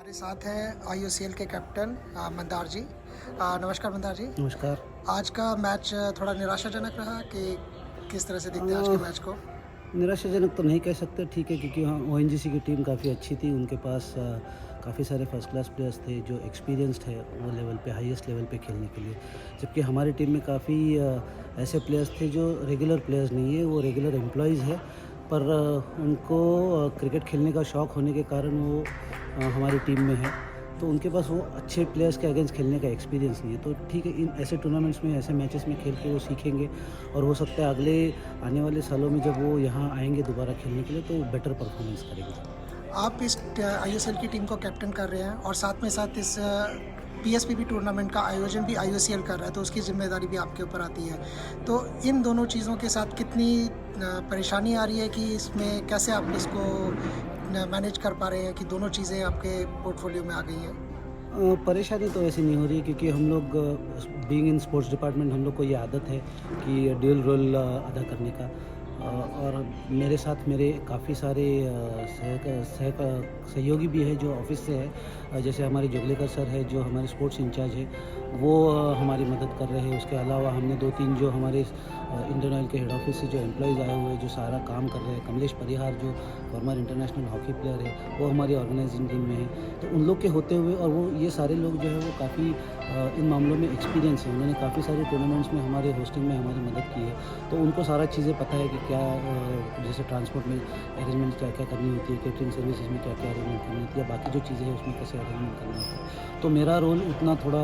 हमारे साथ हैं आईओसीएल के कैप्टन मंदार जी। नमस्कार मंदार जी। नमस्कार। आज का मैच थोड़ा निराशाजनक रहा कि किस तरह से अ, देखते हैं आज के मैच को? निराशाजनक तो नहीं कह सकते, ठीक है, क्योंकि हाँ, ओएनजीसी की टीम काफ़ी अच्छी थी। उनके पास काफ़ी सारे फर्स्ट क्लास प्लेयर्स थे जो एक्सपीरियंस्ड है वो लेवल पे, हाईएस्ट लेवल पे खेलने के लिए। जबकि हमारी टीम में काफ़ी ऐसे प्लेयर्स थे जो रेगुलर प्लेयर्स नहीं है, वो रेगुलर एम्प्लॉइज़ है, पर उनको क्रिकेट खेलने का शौक होने के कारण वो हमारी टीम में है। तो उनके पास वो अच्छे प्लेयर्स के अगेंस्ट खेलने का एक्सपीरियंस नहीं है। तो ठीक है, इन ऐसे टूर्नामेंट्स में, ऐसे मैचेस में खेल के वो सीखेंगे और हो सकता है अगले आने वाले सालों में जब वो यहाँ आएँगे दोबारा खेलने के लिए तो बेटर परफॉर्मेंस करेंगे। आप इस आईओसीएल की टीम को कैप्टन कर रहे हैं और साथ में साथ इस पीएसपीबी टूर्नामेंट का आयोजन भी आईओसीएल कर रहा है, तो उसकी जिम्मेदारी भी आपके ऊपर आती है। तो इन दोनों चीज़ों के साथ कितनी परेशानी आ रही है कि इसमें कैसे आप इसको मैनेज कर पा रहे हैं कि दोनों चीज़ें आपके पोर्टफोलियो में आ गई हैं? परेशानी तो ऐसी नहीं हो रही है, क्योंकि हम लोग बीइंग इन स्पोर्ट्स डिपार्टमेंट हम लोग को ये आदत है कि ड्यूल रोल अदा करने का। और मेरे साथ मेरे काफ़ी सारे सहयोगी भी है जो ऑफिस से है। जैसे हमारे जोगलेकर सर है जो हमारे स्पोर्ट्स इंचार्ज है, वो हमारी मदद कर रहे हैं। उसके अलावा हमने 2-3 जो हमारे इंडियन ऑयल के हेड ऑफिस से जो एम्प्लॉइज़ आए हुए हैं जो सारा काम कर रहे हैं। कमलेश परिहार जो फॉर्मर इंटरनेशनल हॉकी प्लेयर है, वो हमारी ऑर्गेनाइजिंग टीम में है। तो उन लोग के होते हुए, और वो ये सारे लोग जो है वो काफ़ी इन मामलों में एक्सपीरियंस है। उन्होंने काफ़ी सारे टूर्नामेंट्स में हमारे होस्टिंग में हमारी मदद की है। तो उनको सारा चीज़ें पता है कि क्या जैसे ट्रांसपोर्ट में अरेंजमेंट क्या-क्या करनी होती है, कैटरिंग सर्विसेज में क्या-क्या अरेंजमेंट करनी होती है, बाकी जो चीज़ें हैं उसमें कैसे अरेंजमेंट करना होता है। तो मेरा रोल उतना थोड़ा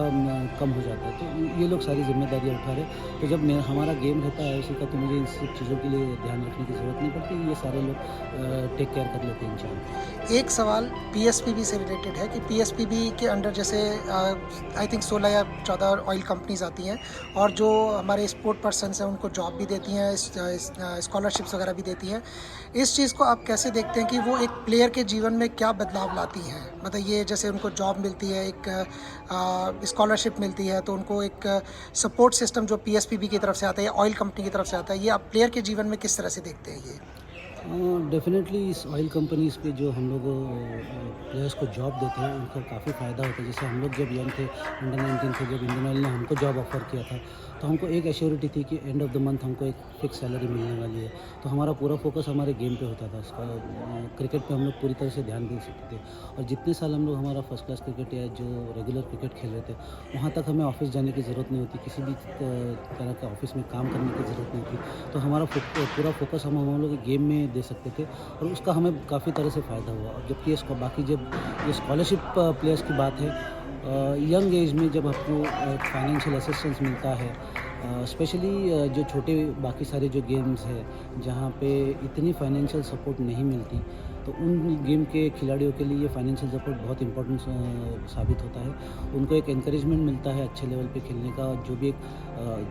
कम हो जाता है। तो ये लोग सारी ज़िम्मेदारियाँ उठा रहे हैं। तो जब मैं हमारा गेम रहता है उसी का, तो मुझे इन सब चीज़ों के लिए ध्यान रखने की ज़रूरत नहीं पड़ती। ये सारे लोग टेक केयर कर लेते हैं इन चीज़ों। एक सवाल पीएसपीबी से रिलेटेड है कि पीएसपीबी के अंडर जैसे आई थिंक 16 या 14 ऑयल कंपनीज आती हैं और जो हमारे स्पोर्ट पर्सन्स हैं उनको जॉब भी देती हैं, स्कॉलरशिप्स वगैरह भी देती हैं। इस चीज़ को आप कैसे देखते हैं कि वो एक प्लेयर के जीवन में क्या बदलाव लाती हैं? मतलब ये जैसे उनको जॉब मिलती है, एक स्कॉलरशिप मिलती है, तो उनको एक सपोर्ट सिस्टम जो पीएसपीबी की तरफ से आता है या ऑयल कंपनी की तरफ से आता है, ये आप प्लेयर के जीवन में किस तरह से देखते हैं ये? डेफ़िनेटली इस ऑयल कंपनीज़ पे जो हम लोग प्लेयर्स को जॉब देते हैं उनको काफ़ी फ़ायदा होता है। जैसे हम लोग जब यंग थे, अंडर 19 थे, जब इंडियन ऑयल ने हमको जॉब ऑफ़र किया था, तो हमको एक एश्योरिटी थी कि एंड ऑफ़ द मंथ हमको एक फ़िक्स सैलरी मिलने वाली है। तो हमारा पूरा फ़ोकस हमारे गेम पे होता था। क्रिकेट पे हम लोग पूरी तरह से ध्यान दे सकते थे। और जितने साल हम लोग हमारा फर्स्ट क्लास क्रिकेट या जो रेगुलर क्रिकेट खेल रहे थे, वहाँ तक हमें ऑफ़िस जाने की ज़रूरत नहीं होती, किसी भी तरह के ऑफ़िस में काम करने की ज़रूरत नहीं थी। तो हमारा पूरा फ़ोकस हम लोग गेम में दे सकते थे और उसका हमें काफ़ी तरह से फ़ायदा हुआ। और जबकि इसको बाकी जब ये स्कॉलरशिप प्लेयर्स की बात है, यंग एज में जब आपको फाइनेंशियल असिस्टेंस मिलता है, स्पेशली जो छोटे बाकी सारे जो गेम्स हैं जहाँ पे इतनी फाइनेंशियल सपोर्ट नहीं मिलती, तो उन गेम के खिलाड़ियों के लिए ये फाइनेंशियल सपोर्ट बहुत इम्पोर्टेंट साबित होता है। उनको एक एनकरेजमेंट मिलता है अच्छे लेवल पे खेलने का। जो भी एक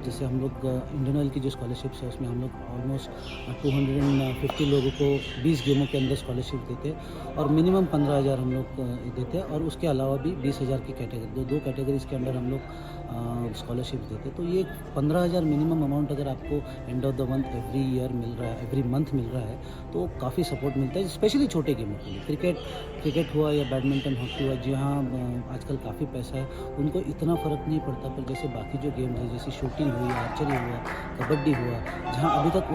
जैसे हम लोग इंडियन ऑयल की जो स्कॉलरशिप्स है उसमें हम लोग ऑलमोस्ट 250 लोगों को 20 गेमों के अंदर स्कॉलरशिप देते हैं और मिनिमम 15,000 हम लोग देते हैं। और उसके अलावा भी 20,000 की कैटेगरी, दो कैटेगरीज के अंदर हम लोग स्कॉलरशिप देते हैं। तो ये 15,000 मिनिमम अमाउंट अगर आपको end of the month every year मिल रहा है, एवरी मंथ मिल रहा है, तो काफ़ी सपोर्ट मिलता है, स्पेशली छोटे गेमों के लिए। क्रिकेट हुआ या बैडमिंटन, हॉकी हुआ, जहाँ आजकल काफ़ी पैसा है, उनको इतना फ़र्क नहीं पड़ता। पर जैसे बाकी जो गेम्स हैं, जैसे शूटिंग हुई, आर्चरी हुआ, कबड्डी हुआ, जहाँ अभी तक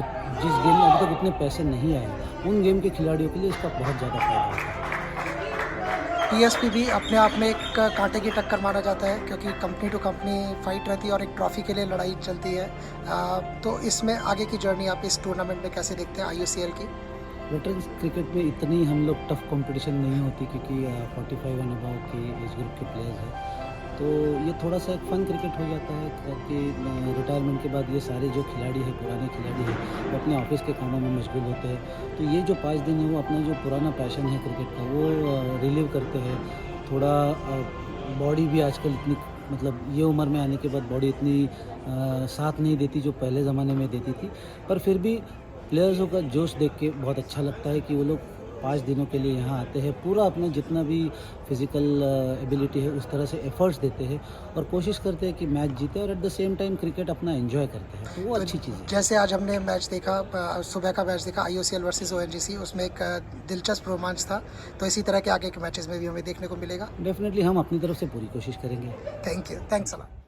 जिस गेम में अभी तक उतने पैसे नहीं आए, उन गेम के खिलाड़ियों के लिए इसका बहुत ज़्यादा फ़ायदा होता है। पीएसपीबी अपने आप में एक कांटे की टक्कर माना जाता है क्योंकि कंपनी टू कंपनी फाइट रहती है और एक ट्रॉफी के लिए लड़ाई चलती है। तो इसमें आगे की जर्नी आप इस टूर्नामेंट में कैसे देखते हैं आईओसीएल की? वेटरन्स क्रिकेट में इतनी हम लोग टफ कंपटीशन नहीं होती, क्योंकि 45 एंड अबव के एज ग्रुप के प्लेयर्स हैं। तो ये थोड़ा सा एक फ़न क्रिकेट हो जाता है कि रिटायरमेंट के बाद ये सारे जो खिलाड़ी हैं, पुराने खिलाड़ी हैं, वो अपने ऑफिस के कामों में मशगूल होते हैं। तो ये जो 5 दिन है वो अपना जो पुराना पैशन है क्रिकेट का वो रिलीव करते हैं। थोड़ा बॉडी भी आजकल इतनी, मतलब ये उम्र में आने के बाद बॉडी इतनी साथ नहीं देती जो पहले ज़माने में देती थी। पर फिर भी प्लेयर्सों का जोश देख के बहुत अच्छा लगता है कि वो लोग 5 दिनों के लिए यहाँ आते हैं, पूरा अपने जितना भी फिज़िकल एबिलिटी है उस तरह से एफ़र्ट्स देते हैं और कोशिश करते हैं कि मैच जीते और at the same time cricket अपना एंजॉय करते हैं, तो वो अच्छी चीज़ है। जैसे आज हमने मैच देखा, सुबह का मैच देखा IOCL वर्सेस ONGC, उसमें एक दिलचस्प रोमांच था, तो इसी तरह के आगे के मैचेस में भी हमें देखने को मिलेगा। डेफिनेटली हम अपनी तरफ से पूरी कोशिश करेंगे। Thank you, thanks a lot.